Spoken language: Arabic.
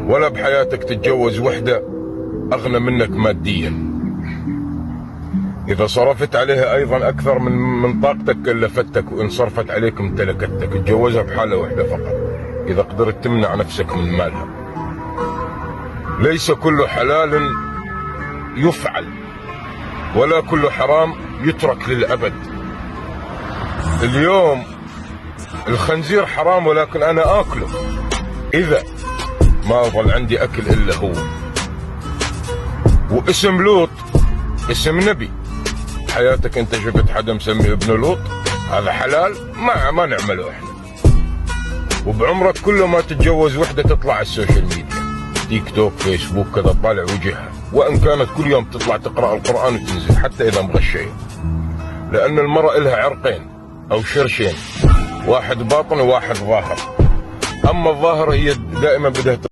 ولا بحياتك تتجوز وحدة أغنى منك ماديا. إذا صرفت عليها أيضا أكثر من طاقتك كلفتك، وإن صرفت عليك امتلكتك. تجوزها بحالة واحدة فقط، إذا قدرت تمنع نفسك من مالها. ليس كل حلال يفعل، ولا كل حرام يترك للأبد. اليوم الخنزير حرام، ولكن أنا آكله إذا ما ظل عندي أكل إلا هو. واسم لوط اسم نبي. حياتك أنت شفت حدا مسمي ابن لوط؟ هذا حلال ما نعمله إحنا. وبعمرك كله ما تتجوز وحدة تطلع على السوشيال ميديا، تيك توك، فيسبوك، كذا تطالع وجهها، وإن كانت كل يوم تطلع تقرأ القرآن وتنزل حتى إذا مغشية. لأن المرأة لها عرقين أو شرشين، واحد باطن وواحد ظاهر. أما الظاهر هي دائما بدها